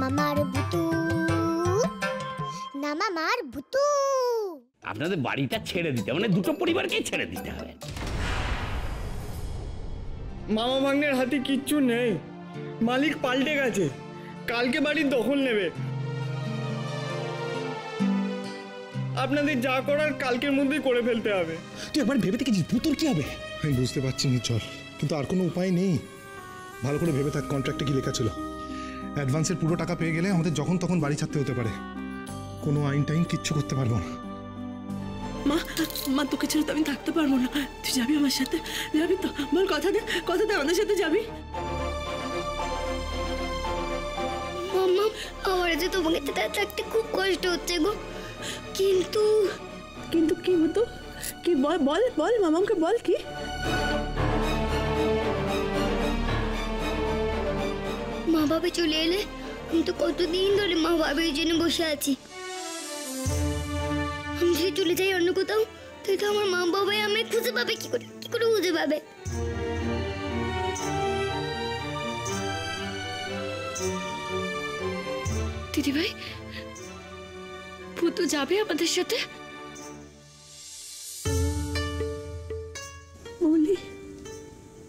মামার ভুতু, না মামার ভুতু। আপনাদের বাড়িটা ছেড়ে দিতে মানে দুটো পরিবারকেই ছেড়ে দিতে হবে। মামা ভাগ্নের হাতে কিচ্ছু নেই, মালিক পাল্টে গেছে, কালকে বাড়ির দখল নেবে। আপনাদের যা করার কালকের মধ্যেই করে ফেলতে হবে। তুই একবার ভেবে দেখেছিস ভূতুর কি হবে? আমি বুঝতে পারছি নিচল, কিন্তু আর কোনো উপায় নেই। ভালো করে ভেবে থাক কন্ট্রাক্টে কি লেখা ছিল। অ্যাডভান্সের পুরো টাকা পেয়ে গেলে আমাদের যখন তখন বাড়ি ছাড়তে হতে পারে। কোনো আইন টাইন কিচ্ছু করতে পারবো না। মা মা তোকে ছেড়ে তো আমি থাকতে পারবো না। তুই যাবি আমার সাথে? যাবি তো? বল, কথা দে, কথা দে আমাদের সাথে যাবি। মামা আমার যে তোমাকে থাকতে খুব কষ্ট হচ্ছে গো। কিন্তু কিন্তু কি হতো? কি বল বল বল মামাকে বল। কি মা বাবা চলে এলে আমি তো কতদিন ধরে মা বাবার জন্য বসে আছি। আমি যদি চলে যাই অন্য কোথাও, তাই তো আমার মা বাবাই আমি খুঁজে পাবে কি করে খুঁজে পাবে? দিদি ভাই, ভূতু যাবে আমাদের সাথে? বলি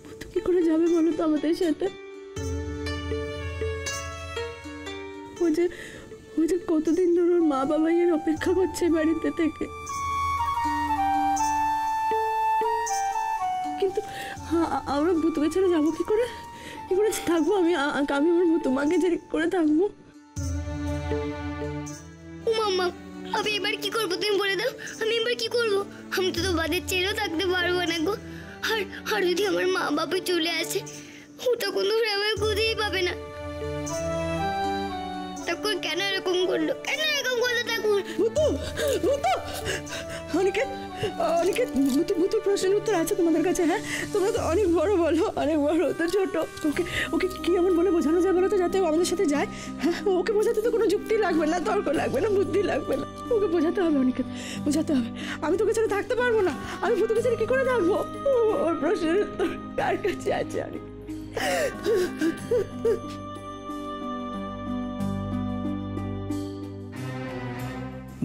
ভূতু কি করে যাবে বলো তো আমাদের সাথে? ও যে কতদিন ধরে ওর মা বাবা এর অপেক্ষা করছে বাড়িতে থেকে। কিন্তু আমরা ভূতুকে ছেড়ে যাবো কি করে? কি করে থাকবো? আমি আমার ভূতু মাকে ছেড়ে করে থাকবো? মামা আমি এবার কি করবো তুমি বলে দাও। আমি এবার কি করবো? আমি তো তোমাদের ছেড়েও থাকতে পারবো না গো। আর যদি আমার মা বাবা চলে আসে, ও তখন তো আমার খুঁজেই পাবে না। তখন কেন এরকম করলো? কেন এরকম করলো ঠাকুর? ভূতু ভূতু অনিকেত অনিকেত ভূতুর প্রশ্নের উত্তর আছে তোমাদের কাছে? হ্যাঁ, তোমরা তো অনেক বড় বলো, অনেক বড়, তো ছোট। ওকে ওকে কি এমন বলে বোঝানো যায় বলো তো, যাতে ও আমাদের সাথে যায়? হ্যাঁ, ওকে বোঝাতে তো কোনো যুক্তি লাগবে না, তর্ক লাগবে না, বুদ্ধি লাগবে না। ওকে বোঝাতে হবে অনিকেত, বোঝাতে হবে। আমি তোকে ছেড়ে থাকতে পারবো না। আমি ভূতুকে ছেড়ে কি করে থাকবো? ওর প্রশ্নের উত্তর কার কাছে আছে অনিকেত?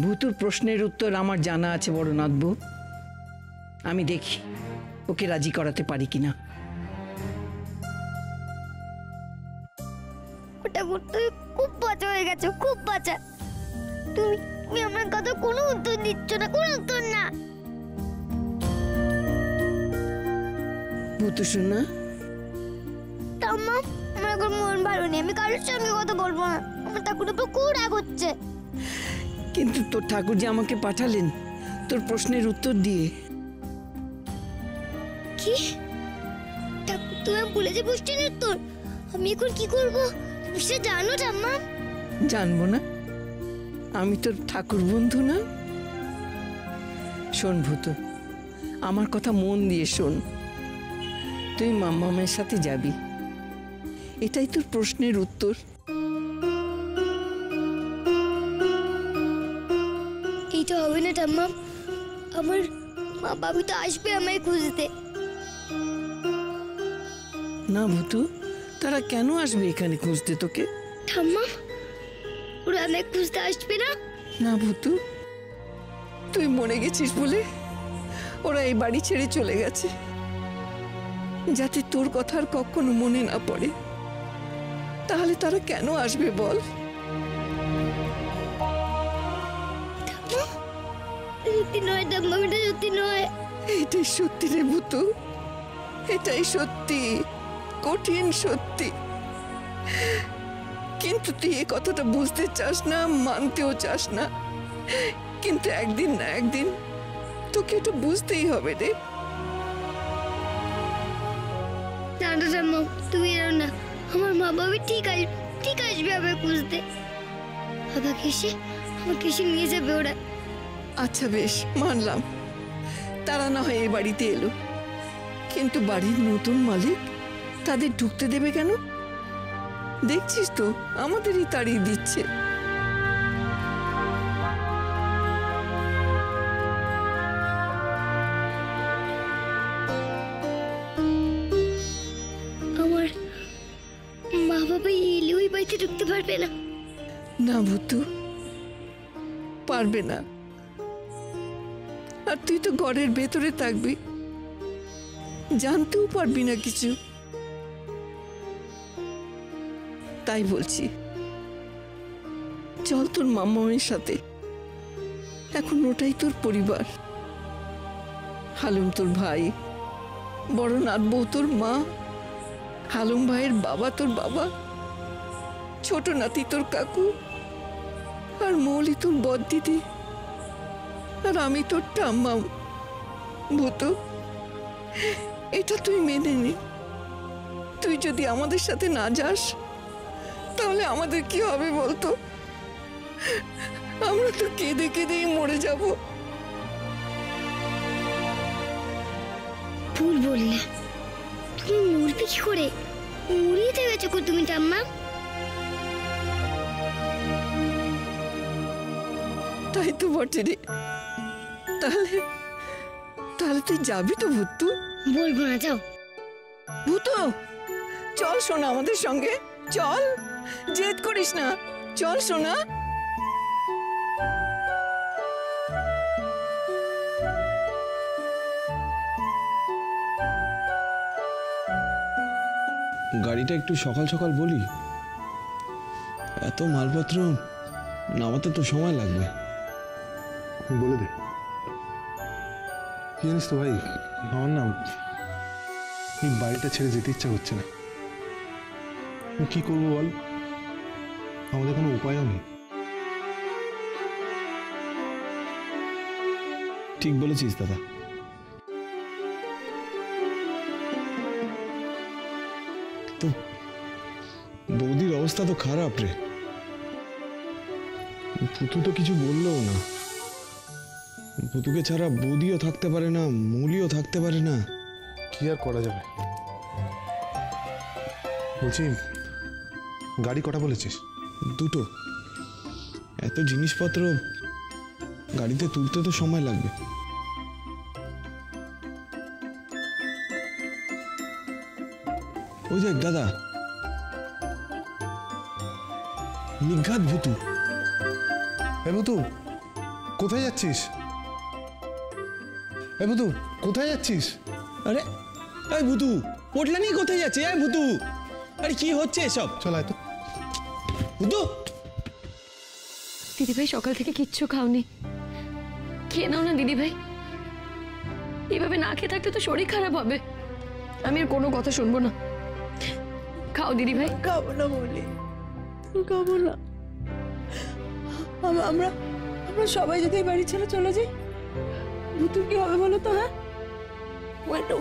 ভূতুর প্রশ্নের উত্তর আমার জানা আছে বড় নাথবু। আমি দেখি ওকে রাজি করাতে পারি কিনা। ওটা করতে খুব বাঁচা হয়ে গেছে, খুব বাঁচা। তুমি আমার কথা কোনো উত্তর দিচ্ছ না, কোনো উত্তর না। ভূতু শোনা, ঠাম্মা আমার এখন মন ভালো নেই, আমি কারোর সঙ্গে কথা বলবো না। আমার ঠাকুর উপর খুব রাগ হচ্ছে। কিন্তু তোর ঠাকুর যে আমাকে পাঠালেন তোর প্রশ্নের উত্তর দিয়ে। কি ঠাকুর তুমি বলে যে প্রশ্নের উত্তর? আমি এখন কি করবো সে জানো ঠাম্মা? জানবো না? আমি তোর ঠাকুর বন্ধু না? শোন ভূতু, আমার কথা মন দিয়ে শোন। তুই মামামের সাথে যাবি, এটাই তোর প্রশ্নের উত্তর। এইটা হবে না ঠাম্মা, আমার মা বাবা তো আসবে আমায় খুঁজতে। না ভূতু, তারা কেন আসবে এখানে খুঁজতে তোকে? ঠাম্মা ওরা আমায় খুঁজতে আসবে না? না ভূতু, তুই মরে গেছিস বলে ওরা এই বাড়ি ছেড়ে চলে গেছে, যাতে তোর কথা আর কখনো মনে না পড়ে। তাহলে তারা কেন আসবে বল? সত্যি নয় ঠাম্মা, এটা সত্যি নয়। এটাই সত্যি রে ভূতু, এটাই সত্যি, কঠিন সত্যি। কিন্তু তুই এ কথাটা বুঝতে চাস না, মানতেও চাস না। কিন্তু একদিন না একদিন তোকে এটা বুঝতেই হবে রে। না না ঠাম্মা, তুমি এরো না। আমার মা বাবা ঠিক আসবে আমায় খুঁজতে। আমাকে এসে নিয়ে যাবে ওরা। আচ্ছা বেশ, মানলাম তারা না হয় এই বাড়িতে এলো, কিন্তু বাড়ির নতুন মালিক তাদের ঢুকতে দেবে কেন? দেখছিস তো আমাদেরই তাড়িয়ে দিচ্ছে। আমার মা বাবা এলে ওই বাড়িতে ঢুকতে পারবে না। না ভূতু, পারবে না। আর তুই তো ঘরের ভেতরে থাকবি, জানতেও পারবি না কিছু। তাই বলছি, চল তোর মামামের সাথে। এখন ওটাই তোর পরিবার। হালুম তোর ভাই, বড় নাত বউ তোর মা, হালুম ভাইয়ের বাবা তোর বাবা, ছোট নাতি তোর কাকু, আর মৌলি তোর বদ দিদি, আর আমি তোর ঠাম্মা। ভূতু, এটা তুই মেনে নে। তুই যদি আমাদের সাথে না যাস তাহলে আমাদের কি হবে বলতো? আমরা তো কেঁদে কেঁদেই মরে যাব। ভুল বললে, তুমি মরবে কি করে? মরিয়ে গেছো কো তুমি ঠাম্মা। তাই তো বটে রে। তাহলে তাহলে তুই যাবি তো ভূতু? বলবো না, যাও। ভূতু, চল শোনা আমাদের সঙ্গে, চল, জেদ করিস না, চল শোনা। গাড়িটা একটু সকাল সকাল বলি, এত মালপত্র নামাতে তো সময় লাগবে। বলে দে। কি জানিস তো ভাই, আমার না এই বাড়িটা ছেড়ে যেতে ইচ্ছা করছে না। কি করবো বল, আমাদের কোনো উপায়ও নেই। ঠিক বলেছিস দাদা। তো বৌদির অবস্থা তো খারাপ রে। পুতু তো কিছু বললেও না। পুতুকে ছাড়া বৌদিও থাকতে পারে না, মৌলিও থাকতে পারে না। কি আর করা যাবে? বলছি, গাড়ি কটা বলেছিস? দুটো। এত জিনিসপত্র গাড়িতে তুলতে তো সময় লাগবে। ওই দেখ দাদা, নিঘাত ভূতু। এ ভূতু, কোথায় যাচ্ছিস? এ ভূতু, কোথায় যাচ্ছিস? আরে এই ভূতু, পোটলা নিয়ে কোথায় যাচ্ছে? এই ভূতু, আরে কি হচ্ছে এসব? চল আয় তো। ভূতু, দিদিভাই সকাল থেকে কিচ্ছু খাওনি, খেয়ে নাও না দিদিভাই। এইভাবে না খেয়ে থাকলে তো শরীর খারাপ হবে। আমি আর কোনো কথা শুনবো না, খাও দিদিভাই। খাবো না বলি, খাবো না। আমরা আমরা সবাই যদি এই বাড়ি ছেড়ে চলে যাই, ভূতুর কি হবে বলো তো? হ্যাঁ, ও একটা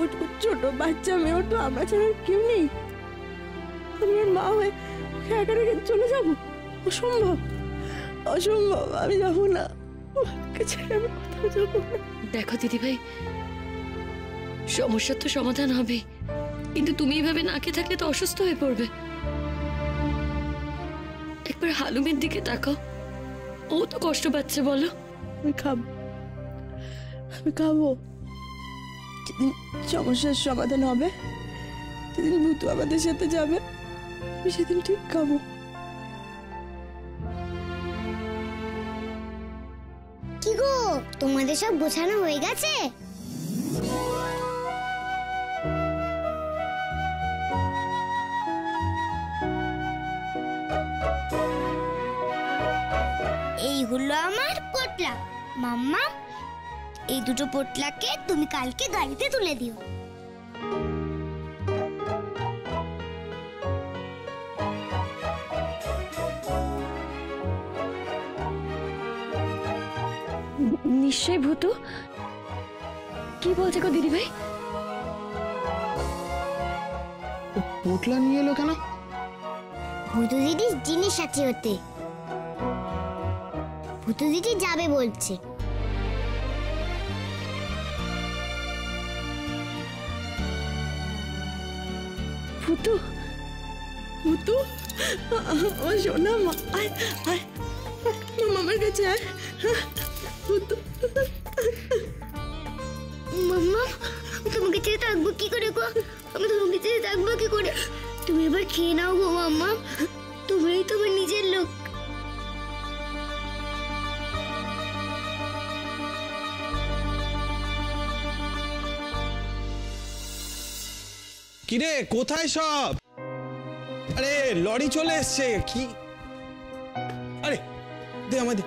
ছোট বাচ্চা মেয়ে, ওর তো আমরা ছাড়া কেউ নেই। আমি ওর মা হয়ে ওকে একা রেখে চলে যাবো? অসম্ভব, অসম্ভব। আমি যাবো না, ওকে ছেড়ে আমি কোথাও যাবো না। দেখো দিদিভাই, সমস্যার তো সমাধান হবে, কিন্তু তুমি এইভাবে না খেয়ে থাকলে তো অসুস্থ হয়ে পড়বে। একবার হালুমের দিকে তাকাও, ও তো কষ্ট পাচ্ছে বলো। আমি খাবো, আমি খাবো। যেদিন সমস্যার সমাধান হবে, যেদিন ভূতু আমাদের সাথে যাবে, আমি সেদিন ঠিক খাবো। কি গো, তোমাদের সব গোছানো হয়ে গেছে? এই হলো আমার পোটলা। মাম্মা, এই দুটো পোটলাকে তুমি কালকে গাড়িতে তুলে দিও। নিশ্চয় ভূতু। কি বলছে গো দিদিভাই? পোটলা নিয়ে এলো কেন? ভূতু দিদি জিনিস আছে ওতে। ভূতু দিদি যাবে বলছে। ভূতু, ভূতু, আমার সোনা মা, আয় আয়, মামার কাছে আয়। ভূতু, মাম্মা, তোমাকে ছেড়ে থাকবো কি করে গো? আমি তোমাকে ছেড়ে থাকবো কি করে? তুমি এবার খেয়ে নাও গো মাম্মা, তোমরাই তোমার নিজের লোক। কিরে কোথায় সব? আরে লরি চলে এসছে। কি আরে দে আমাদের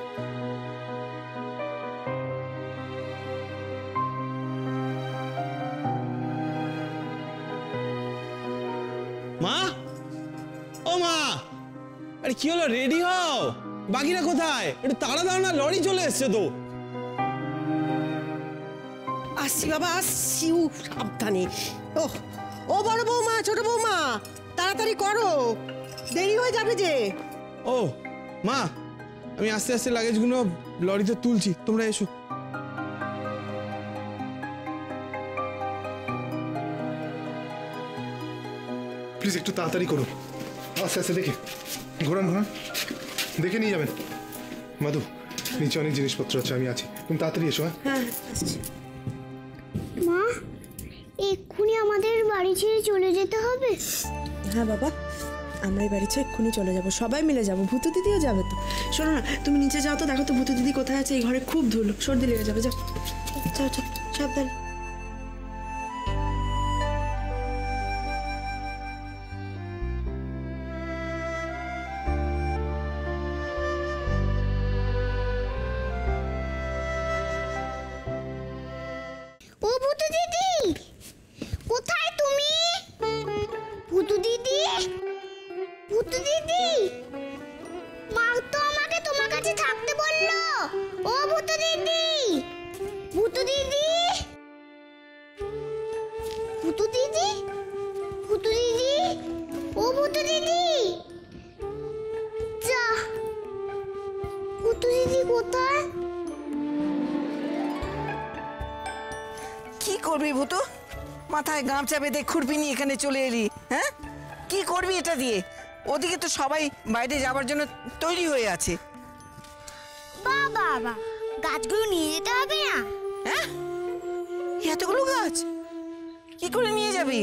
মা, ও মা, আরে কি হলো? রেডি হও, বাকিরা কোথায়? একটু তাড়া দাও না, লরি চলে এসছে তো। আসছি বাবা, আসছি। সাবধানে। ও ও বড় বৌমা, ছোট বৌমা, তাড়াতাড়ি করো, দেরি হয়ে যাবে যে। ও মা, আমি আস্তে আস্তে লাগেজগুলো লরিতে তুলছি, তোমরা এসো। প্লিজ একটু তাড়াতাড়ি করো, আস্তে আস্তে দেখে ঘোরান ঘোরান, দেখে নিয়ে যাবেন। মাধু, নিচে অনেক জিনিসপত্র আছে, আমি আছি, তুমি তাড়াতাড়ি এসো। হ্যাঁ আসছি। মা, এক্ষুনি আমাদের বাড়ি ছেড়ে চলে যেতে হবে? হ্যাঁ বাবা, আমরা এই বাড়ি ছেড়ে এক্ষুনি চলে যাবো, সবাই মিলে যাবো। ভূতু দিদিও যাবে তো। শোনো না, তুমি নিচে যাও তো, দেখো তো ভূতু দিদি কোথায় আছে। এই ঘরে খুব ধুলো, সর্দি লেগে যাবে। যাও যাও যাও, সাবধানে। ও ভূতু দিদি, কোথায় তুমি? ভূতু দিদি, ভূতু দিদি, মা তো আমাকে তোমার কাছে থাকতে বললো। ও ভূতু দিদি, ভূতু দিদি, ভূতু দিদি, ভূতু দিদি, ও ভূতু দিদি, যা, ভূতু দিদি কোথায়? কি করবি ভূতু? মাথায় গামছা বেঁধে খুরপি নিয়ে এখানে চলে এলি, হ্যাঁ? কি করবি এটা দিয়ে? ওদিকে তো সবাই বাইরে যাবার জন্য তৈরি হয়ে আছে। বাবা, গাছগুলো নিয়ে যেতে হবে না? হ্যাঁ, এতগুলো গাছ কি করে নিয়ে যাবি?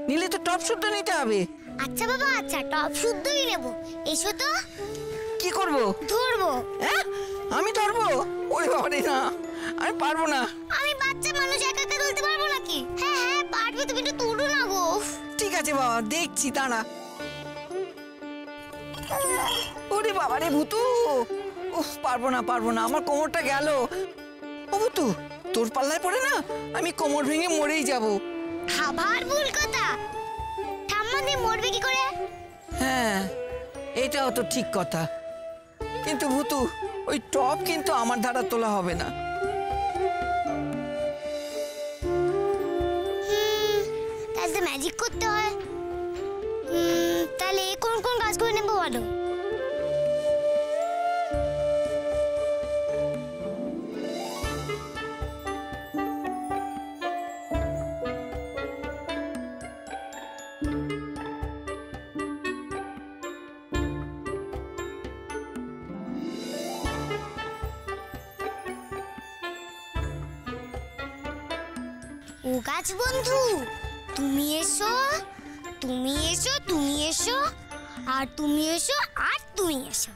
নিলে তো টপ শুটটা নিতে হবে। আচ্ছা বাবা, আচ্ছা, টপ শুদ্ধই নেব। এসো তো। কি করব? ধরবো। হ্যাঁ, আমি ধরবো? ওরে বাবা রে, না, আমি পারবো না। আমি বাচ্চা মানুষ, একা একা তুলতে পারবো নাকি? হ্যাঁ হ্যাঁ পারবে, তুমি একটু তুলো না গো। ঠিক আছে বাবা, দেখছি, দাঁড়া। ওরে বাবা রে ভূতু, উফ, পারবো না, পারবো না, আমার কোমরটা গেল। ও ভূতু, তোর পাল্লায় পড়ে না আমি কোমর ভেঙে মরেই যাব। আবার ভুল কথা, ঠাম্মা দিয়ে মরবে কি করে? হ্যাঁ, এটাও তো ঠিক কথা, কিন্তু ভূতু ওই টপ কিন্তু আমার দ্বারা তোলা হবে না। তাহলে তো ম্যাজিক করতে হয়। তাহলে কোন কোন কাজ করে নেবো বলো? ও গাছ বন্ধু, তুমি এসো, তুমি এসো, তুমি এসো, আর তুমি এসো, আর তুমি এসো।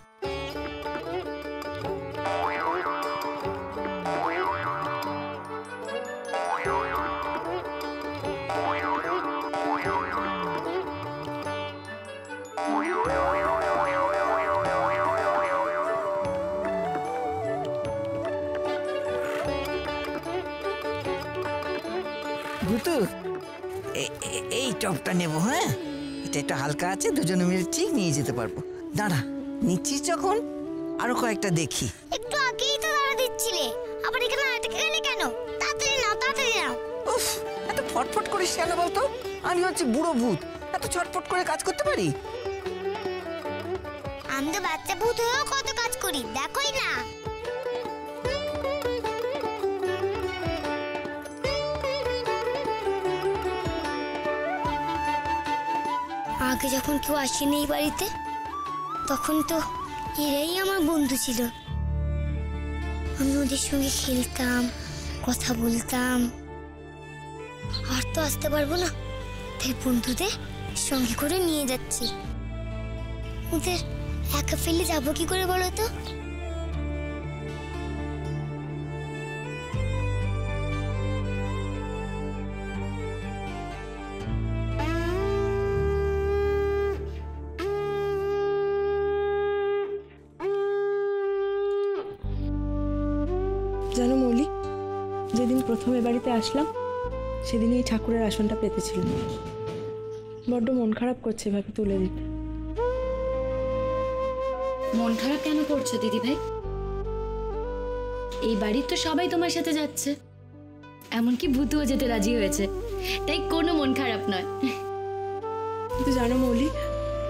ভূতু, এই টপটা নেবো। হ্যাঁ, এটা একটু হালকা আছে, দুজনে মিলে ঠিক নিয়ে যেতে পারবো। দাঁড়া, নিচ্ছিস যখন আরো কয়েকটা দেখি। একটু আগেই তো দাঁড়া দিচ্ছিলে, আবার এখানে আটকে গেলে কেন? তাড়াতাড়ি নাও, তাড়াতাড়ি নাও। উফ, এত ফটফট করিস কেন বলতো? আমি হচ্ছে বুড়ো ভূত, এত ছটফট করে কাজ করতে পারি? আমি তো বাচ্চা ভূত হয়েও কত কাজ করি, দেখোই না। আগে যখন কেউ আসেনি এই বাড়িতে, তখন তো এরাই আমার বন্ধু ছিল। আমি ওদের সঙ্গে খেলতাম, কথা বলতাম। আর তো আসতে পারবো না, তাই বন্ধুদের সঙ্গে করে নিয়ে যাচ্ছি। ওদের একা ফেলে যাবো কি করে বলো তো? জানো মৌলি, যেদিন প্রথম এ বাড়িতে আসলাম সেদিনই এই ঠাকুরের আসনটা পেতেছিলাম। বড্ড মন খারাপ করছে ভাবে তুলে দিতে। মন খারাপ কেন করছো দিদি ভাই? এই বাড়ির তো সবাই তোমার সাথে যাচ্ছে, এমনকি ভূতুও যেতে রাজি হয়েছে, তাই কোনো মন খারাপ নয়। কিন্তু জানো মৌলি,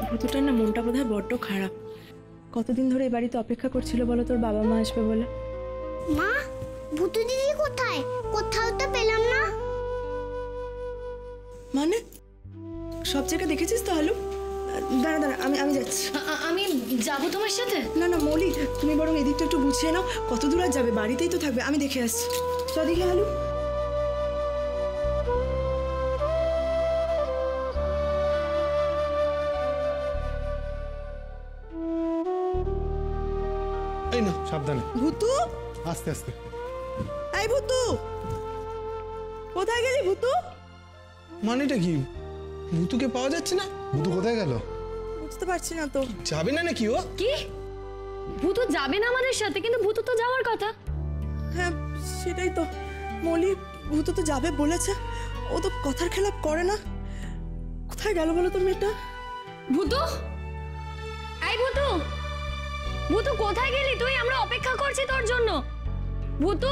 ভূতুটার না মনটা বোধহয় বড্ড খারাপ। কতদিন ধরে এই বাড়িতে অপেক্ষা করছিল বলো তোর বাবা মা আসবে বলে। মা, ভূতু দিদি কোথায়? কোথাও তো পেলাম না। মানে সব জায়গায় দেখেছিস তো হালু? দাঁড়া দাঁড়া, আমি যাচ্ছি। আমি যাবো তোমার সাথে? না না মৌলি, তুমি বরং এদিকটা একটু গুছিয়ে নাও। কত দূর আর যাবে? বাড়িতেই তো থাকবে, আমি দেখে আসছি। চল দেখি হালু। এই না, সাবধানে, ভূতু, আস্তে আস্তে। এই ভূতু, কোথায় গেলি ভূতু? মানেটা কি? ভূতুকে পাওয়া যাচ্ছে না? ভূতু কোথায় গেল? বুঝতে পারছি না তো। যাবে না নাকি ও? কি ভূতু যাবে না আমাদের সাথে? কিন্তু ভূতু তো যাওয়ার কথা। হ্যাঁ সেটাই তো মৌলি, ভূতু তো যাবে বলেছে, ও তো কথার খেলাপ করে না। কোথায় গেল বলো তো মেয়েটা? ভূতু, এই ভূতু, ভূতু কোথায় গেলি তুই? আমরা অপেক্ষা করছি তোর জন্য। ভূতু,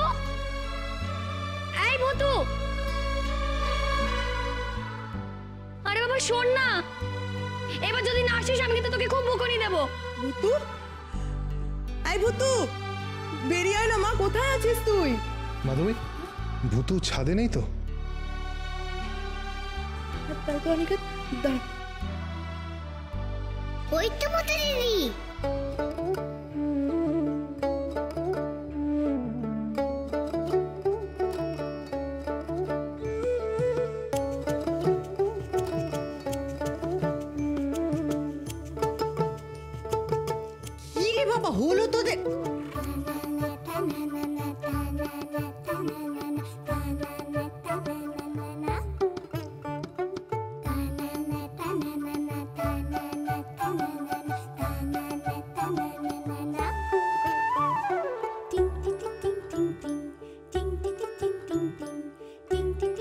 এই ভূতু, আরে বাবা শোন না, এবার যদি না আসিস আমি কিন্তু তোকে খুব বকুনি দেবো। ভূতু, এই ভূতু, বেরিয়ে আয় না মা, কোথায় আছিস তুই? মাধবী, ভূতু ছাদে নেই তো? তাই তো অনিকেত, দাঁড়া। ওই তো ভূতু দিদি। কি রে বাবা, হলো তোদের?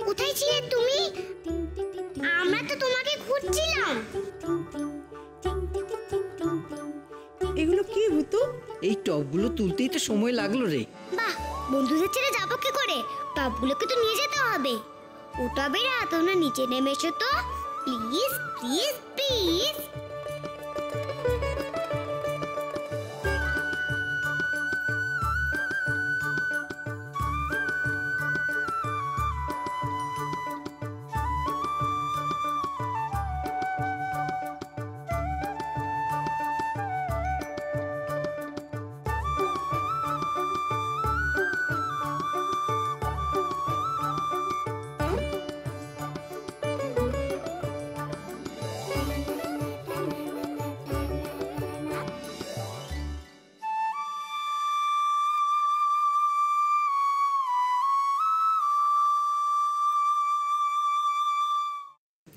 কোথায় ছিলে তুমি? আমরা তো তোমাকে খুঁজছিলাম। এগুলো কি ভূতু? এই টবগুলো তুলতেই তো সময় লাগলো রে। বাহ, বন্ধুদের ছেড়ে যাবো কি করে? টবগুলোকে তো নিয়ে যেতে হবে। ও টবের তোমরা নিচে নেমে এসো তো, প্লিজ প্লিজ প্লিজ।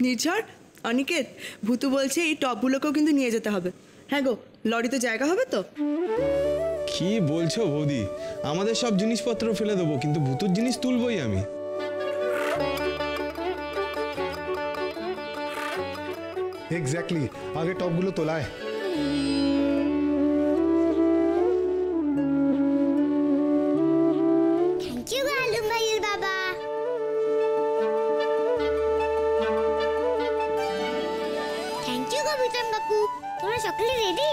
নির্ঝর, অনিকেত, ভূতু বলছে এই টবগুলোকেও কিন্তু নিয়ে যেতে হবে। হ্যাঁ গো, লরিতে জায়গা হবে তো? কি বলছো বৌদি? আমাদের সব জিনিসপত্র ফেলে দেবো, কিন্তু ভূতুর জিনিস তুলবই আমি। এক্স্যাক্টলি, আগে টপগুলো তোলায়। থ্যাংক ইউ আলম ভাইয়ের বাবা। থ্যাংক ইউ কবিতান বাপু। তোমরা সকলে রেডি?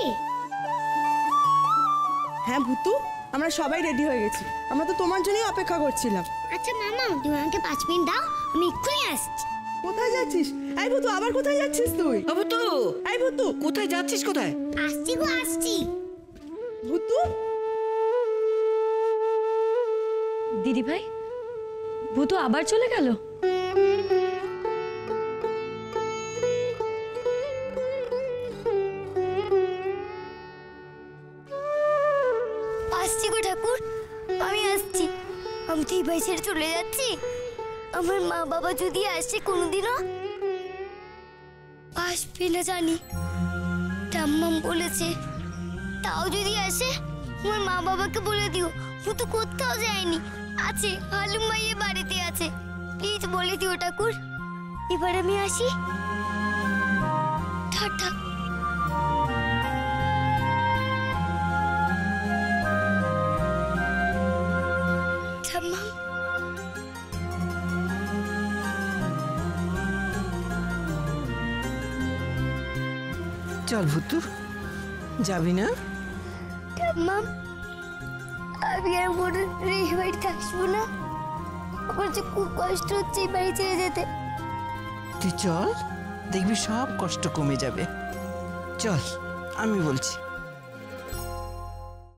হ্যাঁ ভূতু, আমরা সবাই রেডি হয়ে গেছি। আমরা তো তোমার জন্যই অপেক্ষা করছিলাম। আচ্ছা মামা, তুমি আমাকে 5 মিনিট দাও, আমি এক্ষুনি আসছি। কোথায় যাচ্ছিস? এই ভূতু, আবার কোথায় যাচ্ছিস তুই? ভূতু, এই ভূতু, কোথায় যাচ্ছিস? কোথায়? আসছি গো, আসছি। ভূতু, দিদি ভাই, ভূতু আবার চলে গেল? আসছি গো ঠাকুর, আমি আসছি। আমি তো এই বাড়ি ছেড়ে চলে যাচ্ছি। আমার মা বাবা যদি আসে কোনোদিনও, আসবে না জানি, ঠাম্মাম বলেছে। তাও যদি আসে, আমার মা বাবাকে বলে দিও ভূত কোথাও যায়নি, আছে হালুম মাইয়ে বাড়িতে আছে। প্লিজ বলে দিও ঠাকুর। এবার আমি আসি, টাটা। ঠাম্মা, চল ভুতু, যাবি না? ঠাম্মা, আমি আর মনে এই বাড়িতে আসবো না। আমার যে খুব কষ্ট হচ্ছে এই বাড়ি ছেড়ে যেতে। তুই চল, দেখবি সব কষ্ট কমে যাবে। চল, আমি বলছি।